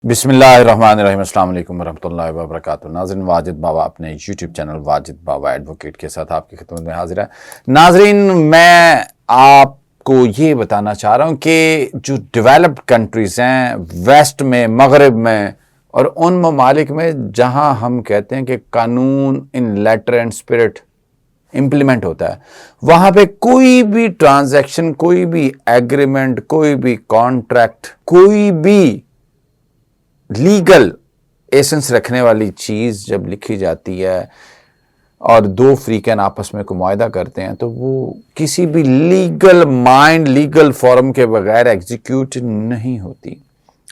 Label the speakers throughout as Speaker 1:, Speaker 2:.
Speaker 1: बिस्मिल्लाहिर्रहमानिर्रहीम। अस्सलाम वालेकुम वरहमतुल्लाहि वबरकातुहू। नाज़रीन, वाजिद बाबा अपने यूट्यूब चैनल वाजिद बाबा एडवोकेट के साथ आपकी खिदमत में हाजिर है। नाज़रीन, मैं आपको ये बताना चाह रहा हूँ कि जो डेवलप्ड कंट्रीज़ हैं वेस्ट में, मगरब में और उन ममालिक में जहाँ हम कहते हैं कि कानून इन लेटर एंड स्पिरिट इम्प्लीमेंट होता है, वहाँ पे कोई भी ट्रांजैक्शन, कोई भी एग्रीमेंट, कोई भी कॉन्ट्रैक्ट, कोई भी लीगल एसेंस रखने वाली चीज़ जब लिखी जाती है और दो फ्रीकैन आपस में कोई मुआहदा करते हैं तो वो किसी भी लीगल माइंड, लीगल फॉर्म के बगैर एग्जीक्यूट नहीं होती।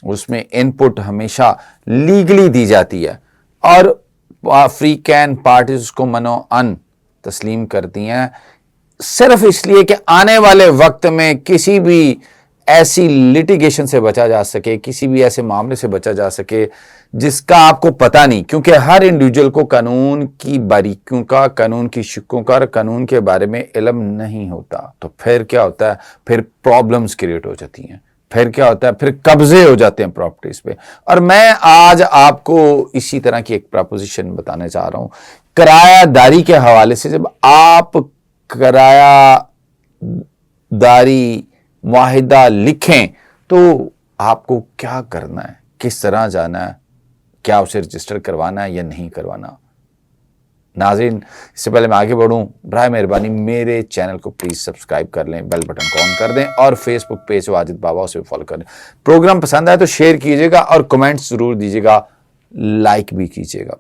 Speaker 1: उसमें इनपुट हमेशा लीगली दी जाती है और फ्रीकैन पार्टीज उसको मनो अन तस्लीम करती हैं, सिर्फ इसलिए कि आने वाले वक्त में किसी भी ऐसी लिटिगेशन से बचा जा सके, किसी भी ऐसे मामले से बचा जा सके जिसका आपको पता नहीं, क्योंकि हर इंडिविजुअल को कानून की बारीकियों का, कानून की शिक्कों का, कानून के बारे में इल्म नहीं होता। तो फिर क्या होता है? फिर प्रॉब्लम्स क्रिएट हो जाती हैं। फिर क्या होता है? फिर कब्जे हो जाते हैं प्रॉपर्टीज पे। और मैं आज आपको इसी तरह की एक प्रपोजिशन बताने चाह रहा हूं किरायादारी के हवाले से। जब आप किरायादारी मुआहिदा लिखें तो आपको क्या करना है, किस तरह जाना है, क्या उसे रजिस्टर करवाना है या नहीं करवाना। नाज़रीन, इससे पहले मैं आगे बढ़ूं, बराए मेहरबानी मेरे चैनल को प्लीज सब्सक्राइब कर लें, बेल बटन को ऑन कर दें और फेसबुक पेज वाजिद बाबा उसे फॉलो कर लें। प्रोग्राम पसंद आए तो शेयर कीजिएगा और कमेंट्स जरूर दीजिएगा, लाइक भी कीजिएगा।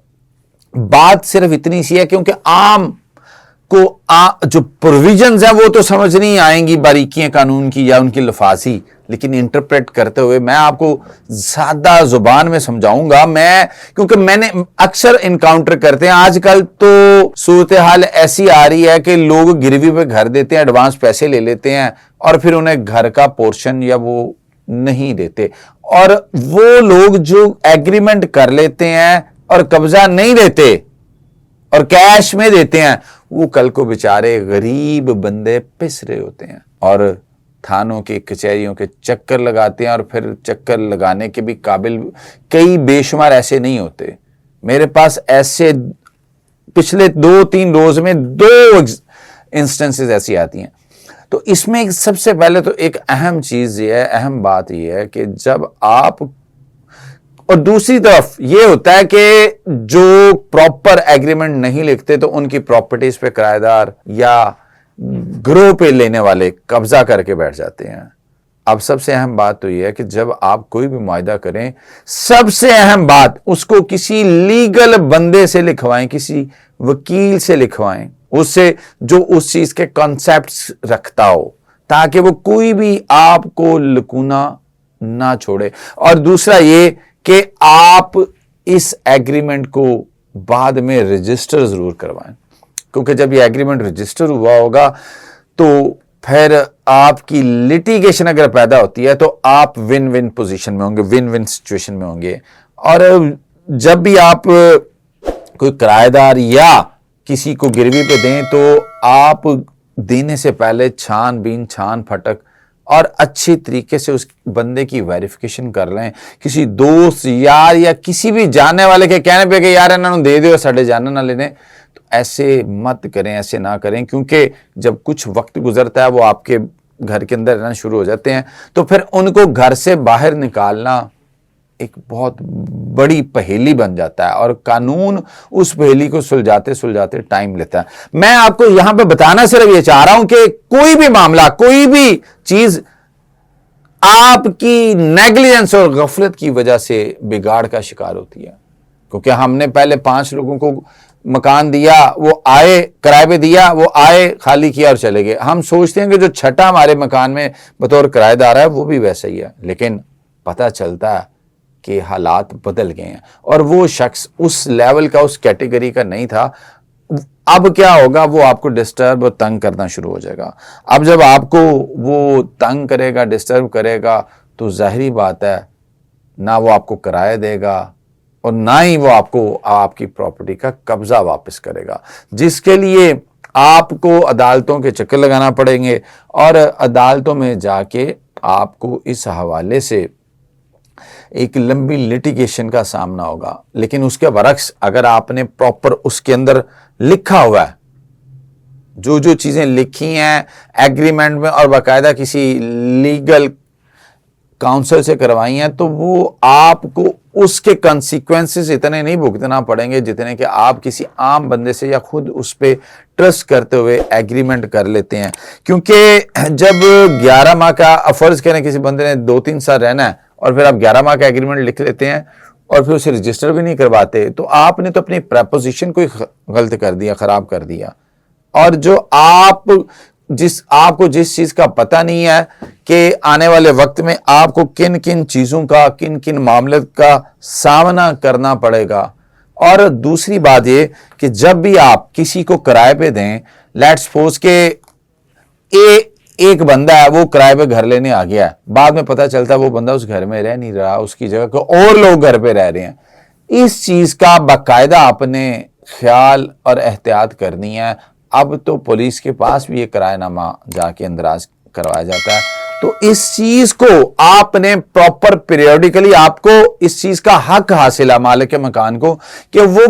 Speaker 1: बात सिर्फ इतनी सी है क्योंकि आम को जो प्रोविजंस हैं वो तो समझ नहीं आएंगी, बारीकियां कानून की या उनकी लफाजी, लेकिन इंटरप्रेट करते हुए मैं आपको सादा जुबान में समझाऊंगा। क्योंकि मैंने अक्सर इनकाउंटर करते हैं, आजकल तो सूरत हाल ऐसी आ रही है कि लोग गिरवी पे घर देते हैं, एडवांस पैसे ले लेते हैं और फिर उन्हें घर का पोर्शन या वो नहीं देते। और वो लोग जो एग्रीमेंट कर लेते हैं और कब्जा नहीं देते और कैश में देते हैं, वो कल को बेचारे गरीब बंदे पिस रहे होते हैं और थानों के, कचहरियों के चक्कर लगाते हैं और फिर चक्कर लगाने के भी काबिल कई बेशुमार ऐसे नहीं होते। मेरे पास ऐसे पिछले 2-3 रोज में 2 इंस्टेंसेस ऐसी आती हैं। तो इसमें सबसे पहले तो एक अहम चीज ये है, अहम बात ये है कि जब आप, और दूसरी तरफ ये होता है कि जो प्रॉपर एग्रीमेंट नहीं लिखते तो उनकी प्रॉपर्टीज पे किराएदार या गिरोह पे लेने वाले कब्जा करके बैठ जाते हैं। अब सबसे अहम बात तो ये है कि जब आप कोई भी मुआहिदा करें, सबसे अहम बात उसको किसी लीगल बंदे से लिखवाएं, किसी वकील से लिखवाएं, उससे जो उस चीज के कॉन्सेप्ट्स रखता हो, ताकि वो कोई भी आपको लकूना ना छोड़े। और दूसरा ये कि आप इस एग्रीमेंट को बाद में रजिस्टर जरूर करवाएं, क्योंकि जब ये एग्रीमेंट रजिस्टर हुआ होगा तो फिर आपकी लिटिगेशन अगर पैदा होती है तो आप विन विन पोजीशन में होंगे, विन विन सिचुएशन में होंगे। और जब भी आप कोई किराएदार या किसी को गिरवी पे दें तो आप देने से पहले छानबीन, छान फटक और अच्छी तरीके से उस बंदे की वेरिफिकेशन कर लें। किसी दोस्त, यार या किसी भी जानने वाले के कहने पे कि यार इन्होंने दे दो, साढ़े जाने ना लेने, तो ऐसे मत करें, ऐसे ना करें। क्योंकि जब कुछ वक्त गुजरता है वो आपके घर के अंदर रहना शुरू हो जाते हैं, तो फिर उनको घर से बाहर निकालना एक बहुत बड़ी पहेली बन जाता है और कानून उस पहेली को सुलझाते सुलझाते टाइम लेता है। मैं आपको यहां पे बताना सिर्फ ये चाह रहा हूं कि कोई भी मामला, कोई भी चीज आपकी नेग्लिजेंस और गफलत की वजह से बिगाड़ का शिकार होती है। क्योंकि हमने पहले 5 लोगों को मकान दिया, वो आए, किराए पे दिया, वो आए, खाली किया और चले गए। हम सोचते हैं कि जो छठा हमारे मकान में बतौर किराएदार है वो भी वैसा ही है, लेकिन पता चलता है कि हालात बदल गए हैं और वो शख्स उस लेवल का, उस कैटेगरी का नहीं था। अब क्या होगा? वो आपको डिस्टर्ब और तंग करना शुरू हो जाएगा। अब जब आपको वो तंग करेगा, डिस्टर्ब करेगा, तो जाहिर बात है ना वो आपको किराया देगा और ना ही वो आपको आपकी प्रॉपर्टी का कब्जा वापस करेगा, जिसके लिए आपको अदालतों के चक्कर लगाना पड़ेंगे और अदालतों में जाके आपको इस हवाले से ایک لمبی لٹیگیشن کا سامنا ہوگا. لیکن اس کے برعکس اگر آپ نے پراپر اس کے اندر لکھا ہوا ہے، جو چیزیں لکھی ہیں ایگریمنٹ میں اور باقاعدہ کسی لیگل کاؤنسل سے کروائی ہیں، تو وہ آپ کو اس کے کنسیکوینسز اتنے نہیں بھگتنا پڑیں گے جتنے کہ آپ کسی عام بندے سے یا خود اس پہ ٹرسٹ کرتے ہوئے ایگریمنٹ کر لیتے ہیں. کیونکہ جب 11 ماہ کا فرض کریں کسی بندے نے 2-3 سال رہنا ہے اور پھر آپ 11 ماہ کا ایگریمنٹ لکھ لیتے ہیں اور پھر اسے رجسٹر بھی نہیں کرواتے، تو آپ نے تو اپنی پریپوزیشن کو غلط کر دیا، خراب کر دیا. اور آپ کو جس چیز کا پتہ نہیں ہے کہ آنے والے وقت میں آپ کو کن کن چیزوں کا، کن کن معاملات کا سامنا کرنا پڑے گا. اور دوسری بات یہ کہ جب بھی آپ کسی کو کرائے پہ دیں، لیٹس سپوز کہ ایک بندہ ہے وہ کرائے پہ گھر لینے آ گیا ہے، بعد میں پتہ چلتا ہے وہ بندہ اس گھر میں رہ نہیں رہا، اس کی جگہ کو اور لوگ گھر پہ رہ رہے ہیں. اس چیز کا باقاعدہ آپ نے خیال اور احتیاط کرنی ہے. اب تو پولیس کے پاس بھی یہ کرایہ نامہ جا کے اندراج کروایا جاتا ہے. تو اس چیز کو آپ نے پراپر پیریوڈیکلی آپ کو اس چیز کا حق حاصل ہے مالک مکان کو کہ وہ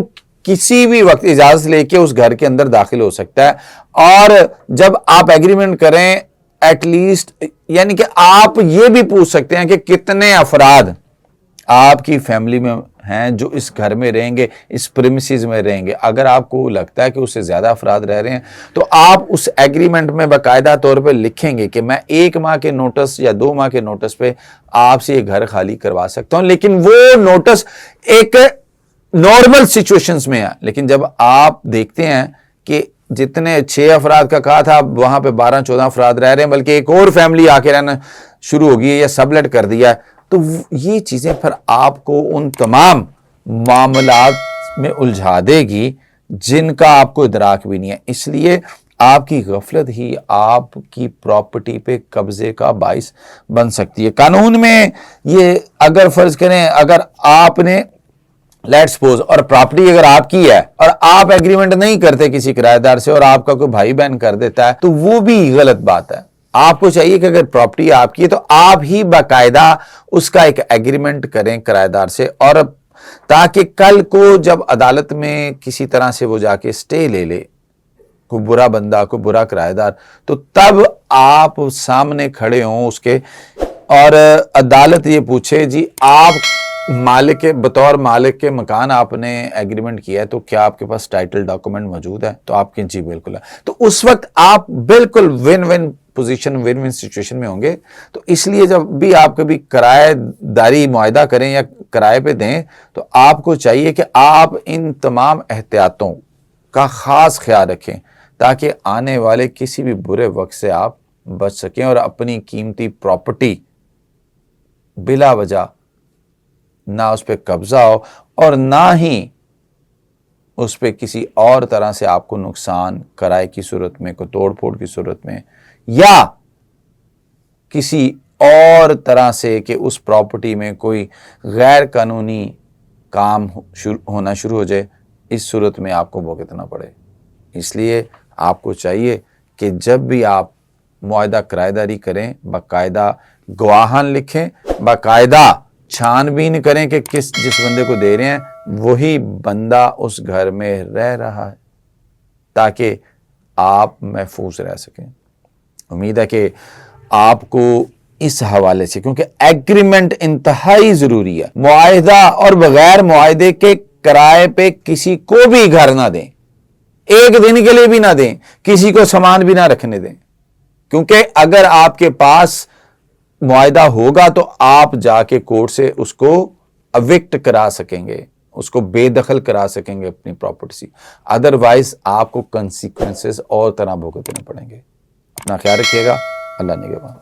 Speaker 1: کسی بھی وقت اجازت لے کے اس گھر کے اندر داخل ہو سکتا ہے. اور جب آپ ایگریمنٹ کریں ایٹ لیسٹ یعنی کہ آپ یہ بھی پوچھ سکتے ہیں کہ کتنے افراد آپ کی فیملی میں ہیں جو اس گھر میں رہیں گے، اس پریمیسز میں رہیں گے. اگر آپ کو لگتا ہے کہ اس سے زیادہ افراد رہ رہے ہیں تو آپ اس ایگریمنٹ میں باقاعدہ طور پہ لکھیں گے کہ میں 1 ماہ کے نوٹس یا 2 ماہ کے نوٹس پہ آپ سے یہ گھر خالی کروا سکتا ہوں. لیکن وہ نوٹس ایک نارمل سچویشنز میں ہے. لیکن جب آپ دیکھتے ہیں کہ جتنے 6 افراد کا کہا تھا وہاں پہ 12-14 افراد رہ رہے ہیں، بلکہ ایک اور فیملی آ کے رہنا شروع ہو گئی ہے یا سبلیٹ کر دیا ہے، تو یہ چیزیں پھر آپ کو ان تمام معاملات میں الجھا دے گی جن کا آپ کو ادراک بھی نہیں ہے. اس لیے آپ کی غفلت ہی آپ کی پراپرٹی پہ قبضے کا باعث بن سکتی ہے. قانون میں یہ اگر فرض کریں اگر آپ نے لیٹ سپوز اور پراپرٹی اگر آپ کی ہے اور آپ ایگریمنٹ نہیں کرتے کسی کرایہ دار سے اور آپ کا کوئی بھائی بہن کر دیتا ہے تو وہ بھی غلط بات ہے. آپ کو چاہیے کہ اگر پراپرٹی آپ کی ہے تو آپ ہی باقاعدہ اس کا ایک ایگریمنٹ کریں کرایہ دار سے، اور تاکہ کل کو جب عدالت میں کسی طرح سے وہ جا کے سٹے لے لے کوئی برا بندہ، کوئی برا کرایہ دار، تو تب آپ سامنے کھڑے ہوں اس کے اور عدالت یہ پوچھے جی آپ مالک بطور مالک کے مکان آپ نے ایگریمنٹ کیا ہے تو کیا آپ کے پاس ٹائٹل ڈاکومنٹ موجود ہے؟ تو آپ کی جی بالکل ہے. تو اس وقت آپ بالکل one one position, one one situation میں ہوں گے. تو اس لیے جب بھی آپ کبھی کرایہ داری معاہدہ کریں یا کرائے پہ دیں تو آپ کو چاہیے کہ آپ ان تمام احتیاطوں کا خاص خیال رکھیں تاکہ آنے والے کسی بھی برے وقت سے آپ بچ سکیں اور اپنی قیمتی پراپرٹی بلا وجہ نہ اس پہ قبضہ ہو اور نہ ہی اس پہ کسی اور طرح سے آپ کو نقصان کرائے کی صورت میں، کوئی توڑ پھوڑ کی صورت میں، یا کسی اور طرح سے کہ اس پراپرٹی میں کوئی غیر قانونی کام ہونا شروع ہو جائے، اس صورت میں آپ کو بھگتنا پڑے. اس لیے آپ کو چاہیے کہ جب بھی آپ معاہدہ کرایہ داری کریں باقاعدہ گواہان لکھیں، باقاعدہ چھان بین کریں کہ جس بندے کو دے رہے ہیں وہی بندہ اس گھر میں رہ رہا ہے تاکہ آپ محفوظ رہ سکیں. امید ہے کہ آپ کو اس حوالے سے، کیونکہ ایگریمنٹ انتہائی ضروری ہے، معاہدہ اور بغیر معاہدے کے کرائے پہ کسی کو بھی گھر نہ دیں، ایک دن کے لیے بھی نہ دیں، کسی کو سامان بھی نہ رکھنے دیں. کیونکہ اگر آپ کے پاس معاہدہ ہوگا تو آپ جا کے کورٹ سے اس کو ایوکٹ کرا سکیں گے، اس کو بے دخل کرا سکیں گے اپنی پراپرٹی سے. ادروائز آپ کو کنسیکوینسز اور طرح بھگتنے پڑیں گے. اپنا خیال رکھیے گا. اللہ نگہبان.